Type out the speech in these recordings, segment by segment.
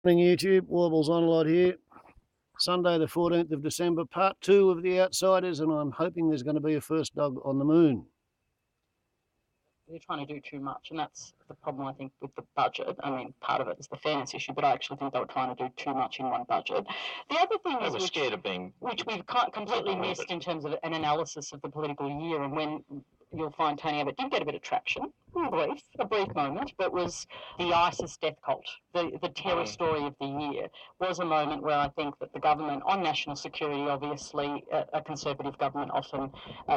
Morning YouTube, Warbles on a lot here. Sunday the 14th of December, part 2 of The Outsiders, and I'm hoping there's going to be a first dog on the moon. They're trying to do too much, and that's the problem, I think, with the budget. I mean, part of it is the fairness issue, but I actually think they were trying to do too much in one budget. The other thing is, which we've completely missed in terms of an analysis of the political year, and when you'll find Tony Abbott did get a bit of traction, a brief moment, but was the ISIS death cult, the terror story of the year, was a moment where I think that the government, on national security, obviously, a Conservative government often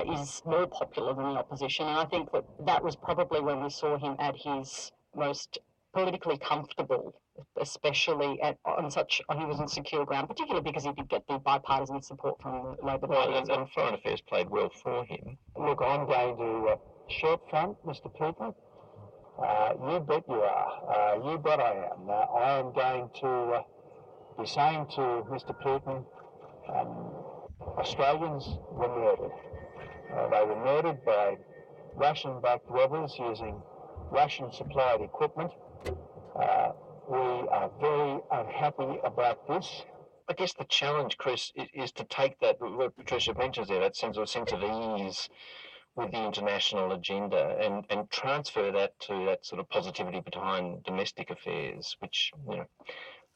is more popular than the opposition, and I think that that was probably when we saw him at his most politically comfortable, especially he was on secure ground, particularly because he did get the bipartisan support from the Labor Party. And foreign affairs played well for him. Look, I'm going to short front, Mr. Putin. You bet you are. You bet I am. I am going to be saying to Mr. Putin, Australians were murdered. They were murdered by Russian-backed rebels using Russian-supplied equipment. We are very unhappy about this. I guess the challenge, Chris, is to take that, what Patricia mentions there, that sense of ease with the international agenda and transfer that to that sort of positivity behind domestic affairs, which,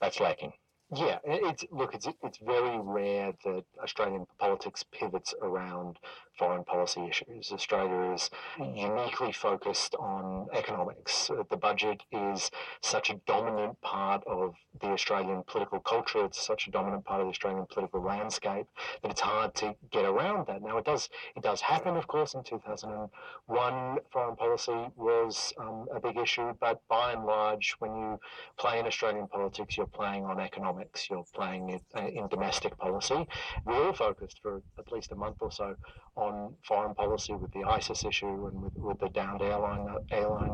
that's lacking. Yeah, it's very rare that Australian politics pivots around foreign policy issues. Australia is uniquely focused on economics. The budget is such a dominant part of the Australian political culture. It's such a dominant part of the Australian political landscape that it's hard to get around that. Now, it does happen, of course. In 2001, foreign policy was a big issue, but by and large, when you play in Australian politics, you're playing on economics. You're playing it in domestic policy. We were all focused for at least a month or so on foreign policy with the ISIS issue and with the downed airline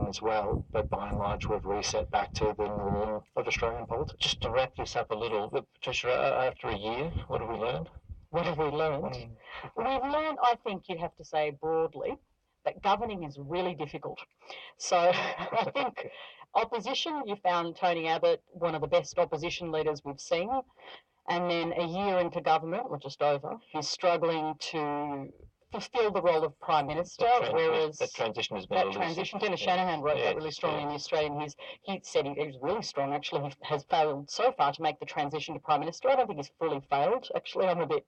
as well. But by and large, we've reset back to the norm of Australian politics. Just to wrap this up a little, Patricia, after a year, what have we learned? What have we learned? We've learned, I think you'd have to say broadly, that governing is really difficult. So I think opposition, you found Tony Abbott one of the best opposition leaders we've seen. And then a year into government, or just over, he's struggling to fulfil the role of Prime Minister, whereas that transition has been Dennis Shanahan wrote that really strongly in The Australian. He said he was really strong, actually. He has failed so far to make the transition to Prime Minister. I don't think he's fully failed, actually. I'm a bit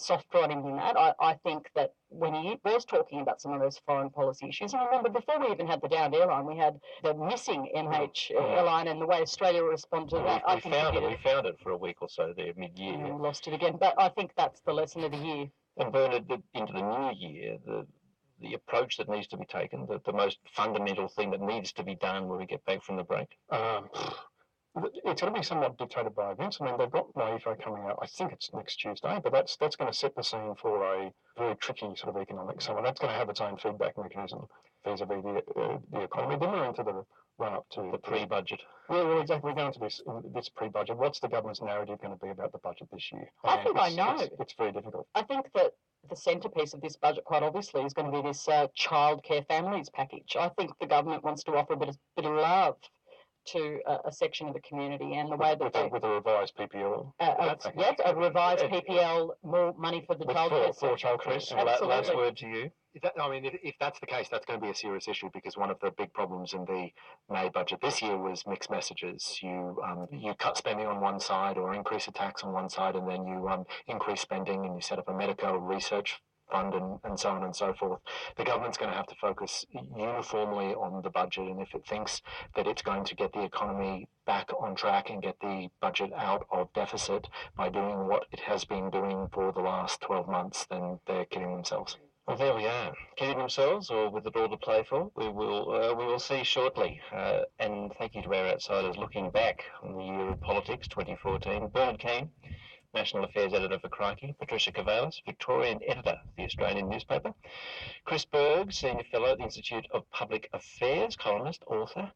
softer on him than that. I think that when he was talking about some of those foreign policy issues, and remember, before we even had the downed airline, we had the missing NH airline, and the way Australia responded to that. We found it for a week or so there, mid-year. And we lost it again. But I think that's the lesson of the year. And Bernard, into the new year, the approach that needs to be taken, the most fundamental thing that needs to be done when we get back from the break? It's going to be somewhat dictated by events. I mean, they've got NAIFO coming out, I think it's next Tuesday, but that's going to set the scene for a very tricky sort of economic summer. That's going to have its own feedback mechanism vis-a-vis the economy. Then we're into the run-up to the pre-budget. Well, exactly. We're going to this pre-budget. What's the government's narrative going to be about the budget this year? I think I know. It's very difficult. I think that the centrepiece of this budget, quite obviously, is going to be this childcare families package. I think the government wants to offer a bit of love to a section of the community, and the way that with a revised PPL. A revised PPL, more money for the childcare. For childcare. Last word to you. If that's the case, that's going to be a serious issue, because one of the big problems in the May budget this year was mixed messages. You cut spending on one side or increase a tax on one side, and then you increase spending and you set up a medical research fund and so on and so forth. The government's going to have to focus uniformly on the budget, and if it thinks that it's going to get the economy back on track and get the budget out of deficit by doing what it has been doing for the last 12 months, then they're kidding themselves. Well, there we are. Kidding themselves, or with it all to play for? We will see shortly. And thank you to our outsiders looking back on the year of politics, 2014. Bernard Keane, National Affairs Editor for Crikey. Patricia Cavalis, Victorian Editor of the Australian newspaper. Chris Berg, Senior Fellow at the Institute of Public Affairs, columnist, author.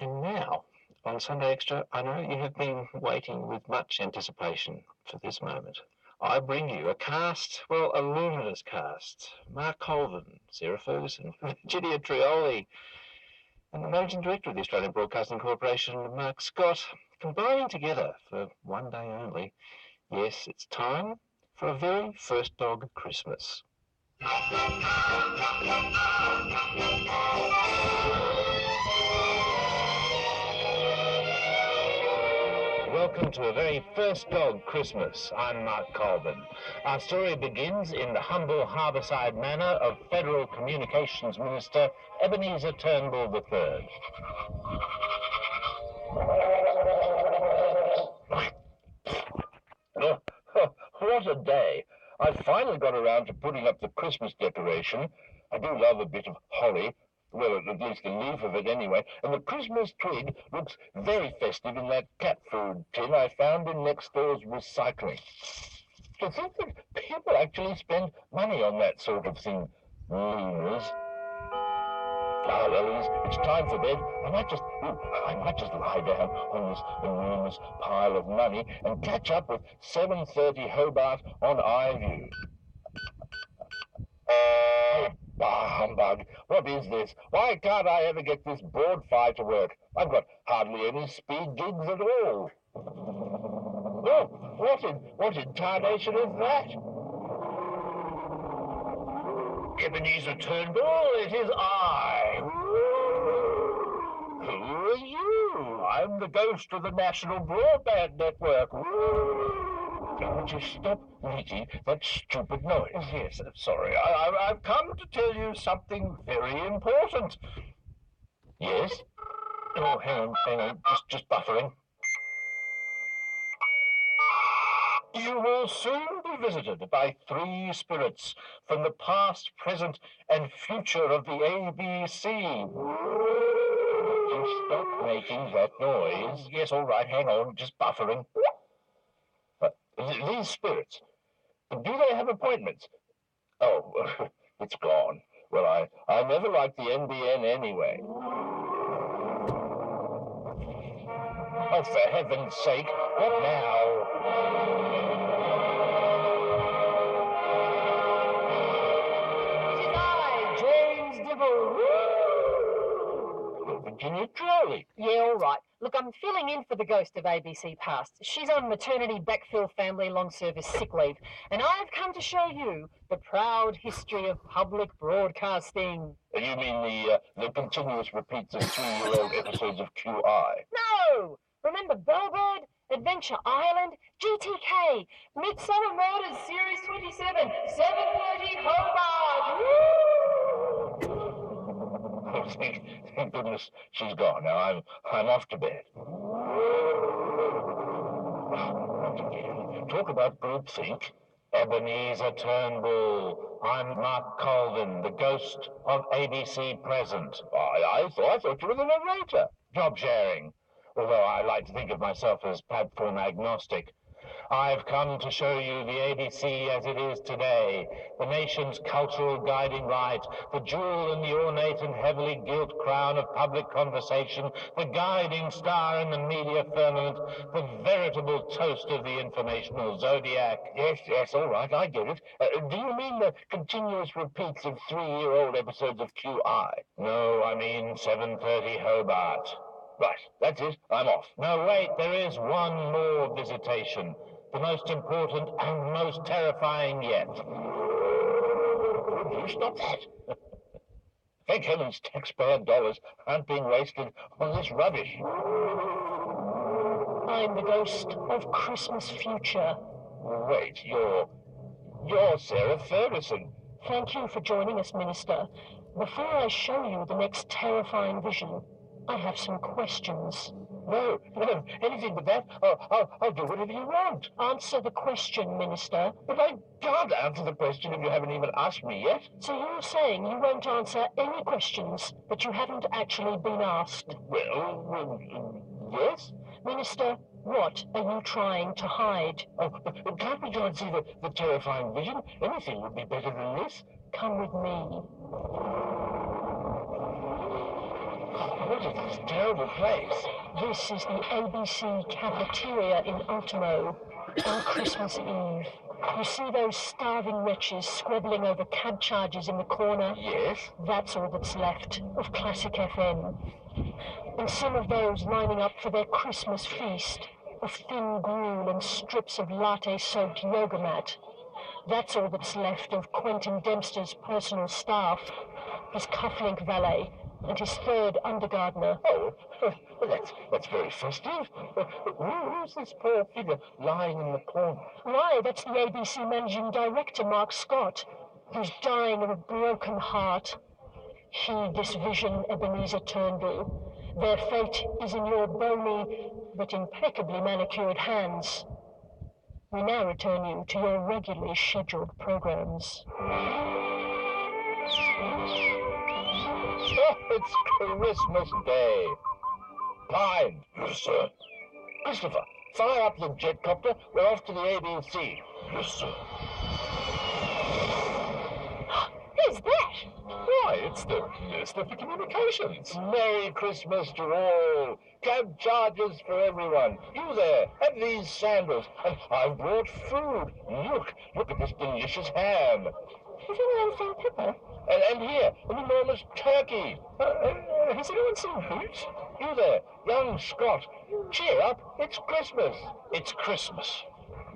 And now, on Sunday Extra, I know you have been waiting with much anticipation for this moment. I bring you a luminous cast. Mark Colvin, Sarah Ferguson, Virginia Trioli, and the Managing Director of the Australian Broadcasting Corporation, Mark Scott, combining together for one day only. Yes, it's time for a very first dog Christmas. Welcome to a very first dog Christmas. I'm Mark Colvin. Our story begins in the humble harbourside manor of Federal Communications Minister Ebenezer Turnbull III. Oh, what a day. I finally got around to putting up the Christmas decoration. I do love a bit of holly. Well, at least a leaf of it anyway. And the Christmas twig looks very festive in that cat food tin I found in next door's recycling. To think that people actually spend money on that sort of thing. Looners. Ah, well, it's time for bed. I might just lie down on this enormous pile of money and catch up with 7:30 Hobart on iView. Bah, humbug. What is this? Why can't I ever get this broad fire to work? I've got hardly any speed gigs at all. Oh, what in tarnation is that? Ebenezer Turnbull, it is I. Who are you? I'm the ghost of the National Broadband Network. Would you stop making that stupid noise? Yes, sorry. I've come to tell you something very important. Yes? Oh, hang on. Just buffering. You will soon be visited by 3 spirits from the past, present, and future of the ABC. Would you stop making that noise? Yes, all right, hang on, just buffering. These spirits, do they have appointments? Oh, it's gone. Well, I never liked the NBN anyway. Oh, for heaven's sake, what now? It is I, James Dibble. Virginia Drawley. Yeah, all right. Look, I'm filling in for the ghost of ABC Past. She's on maternity backfill family long service sick leave, and I've come to show you the proud history of public broadcasting. You mean the continuous repeats of 2-year-old episodes of QI? No! Remember Bellbird, Adventure Island, GTK, Midsummer Murders Series 27, 7:30 Hobart! Woo! Oh, thank goodness she's gone. Now I'm off to bed. Not again. Talk about groupthink. Ebenezer Turnbull. I'm Mark Colvin, the ghost of ABC Present. I thought you were the narrator. Job sharing. Although I like to think of myself as platform agnostic. I've come to show you the ABC as it is today, the nation's cultural guiding light, the jewel in the ornate and heavily gilt crown of public conversation, the guiding star in the media firmament, the veritable toast of the informational zodiac. Yes, all right, I get it. Do you mean the continuous repeats of 3-year-old episodes of QI? No, I mean 7:30 Hobart. Right, that's it. I'm off. No, wait, there is one more visitation. The most important and most terrifying yet. Would you stop that? Thank heavens taxpayer dollars aren't being wasted on this rubbish. I'm the ghost of Christmas future. Wait, you're Sarah Ferguson. Thank you for joining us, Minister. Before I show you the next terrifying vision, I have some questions. No, anything but that. I'll do whatever you want. Answer the question, Minister. But I can't answer the question if you haven't even asked me yet. So you're saying you won't answer any questions that you haven't actually been asked? Well, yes. Minister, what are you trying to hide? Oh, can't we go and see the terrifying vision? Anything would be better than this. Come with me. What is this terrible place? This is the ABC cafeteria in Ultimo on Christmas Eve. You see those starving wretches squabbling over cab charges in the corner? Yes. That's all that's left of Classic FM. and some of those lining up for their Christmas feast of thin gruel and strips of latte-soaked yoga mat. That's all that's left of Quentin Dempster's personal staff, his cufflink valet, and his third undergardener. Oh, well, that's very festive. Who's this poor figure lying in the corner? Why, that's the ABC managing director, Mark Scott, who's dying of a broken heart. Heed this vision, Ebenezer Turnbull. Their fate is in your bony but impeccably manicured hands. We now return you to your regularly scheduled programs. Oh, it's Christmas Day. Pine. Yes, sir. Christopher, fire up the jet copter. We're off to the ABC. Yes, sir. Who's that? Why, it's the Minister for Communications. Merry Christmas to all. Cab charges for everyone. You there, have these sandals. And I've brought food. Look at this delicious ham. Has anyone seen Pippa? And here, an enormous turkey. Has anyone seen Hoot? You there, young Scott. Cheer up, it's Christmas. It's Christmas.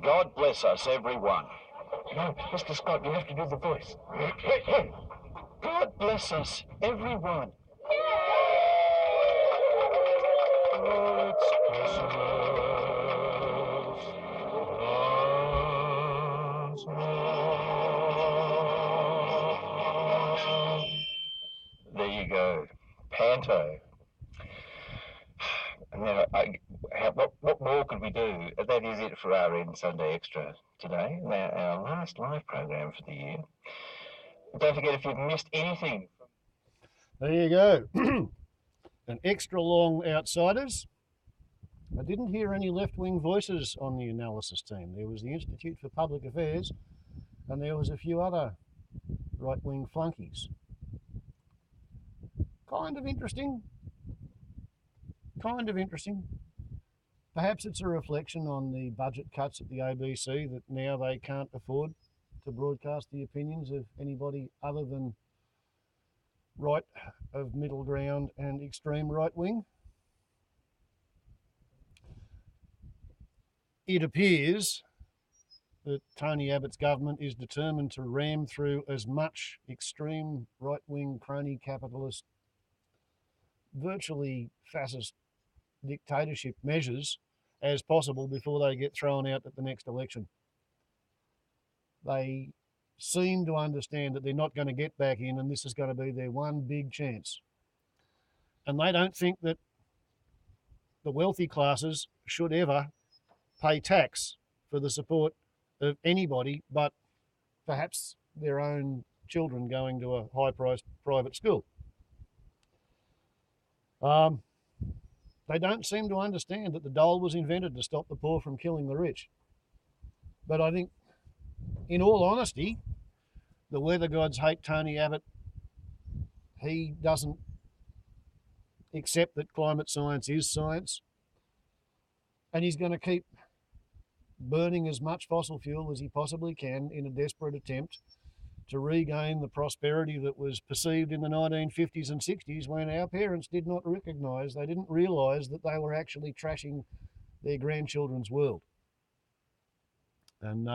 God bless us, everyone. No, Mr. Scott, you have to do the voice. God bless us, everyone. Oh, it's Christmas. There you go, Panto. And then what more could we do? That is it for our End Sunday Extra today. Now, our last live program for the year. Don't forget, if you've missed anything. There you go. An extra long Outsiders. I didn't hear any left-wing voices on the analysis team. There was the Institute for Public Affairs, and there was a few other right-wing flunkies. Kind of interesting. Kind of interesting. Perhaps it's a reflection on the budget cuts at the ABC that now they can't afford to broadcast the opinions of anybody other than right of middle ground and extreme right wing. It appears that Tony Abbott's government is determined to ram through as much extreme right wing crony capitalist, virtually fascist dictatorship measures as possible before they get thrown out at the next election. They seem to understand that they're not going to get back in, and this is going to be their one big chance. And they don't think that the wealthy classes should ever pay tax for the support of anybody but perhaps their own children going to a high-priced private school. They don't seem to understand that the dole was invented to stop the poor from killing the rich. But I think, in all honesty, the weather gods hate Tony Abbott. He doesn't accept that climate science is science. And he's going to keep burning as much fossil fuel as he possibly can in a desperate attempt to regain the prosperity that was perceived in the 1950s and 60s when our parents did not recognise, they didn't realise that they were actually trashing their grandchildren's world. And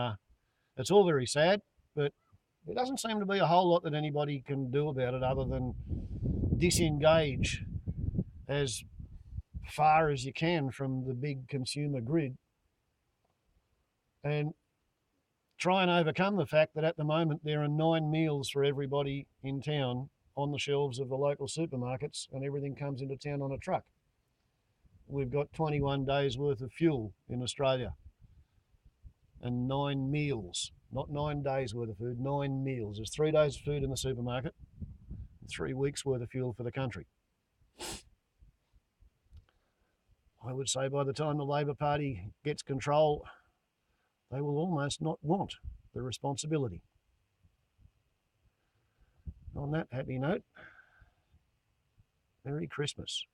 it's all very sad, but there doesn't seem to be a whole lot that anybody can do about it other than disengage as far as you can from the big consumer grid and try and overcome the fact that at the moment there are 9 meals for everybody in town on the shelves of the local supermarkets, and everything comes into town on a truck. We've got 21 days worth of fuel in Australia and 9 meals, not 9 days worth of food, 9 meals. There's 3 days of food in the supermarket, 3 weeks worth of fuel for the country. I would say by the time the Labor Party gets control, they will almost not want the responsibility. On that happy note, Merry Christmas.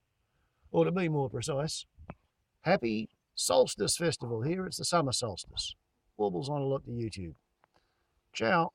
Or to be more precise, Happy Solstice Festival. Here it's the summer solstice. Warbles on a lot to YouTube. Ciao.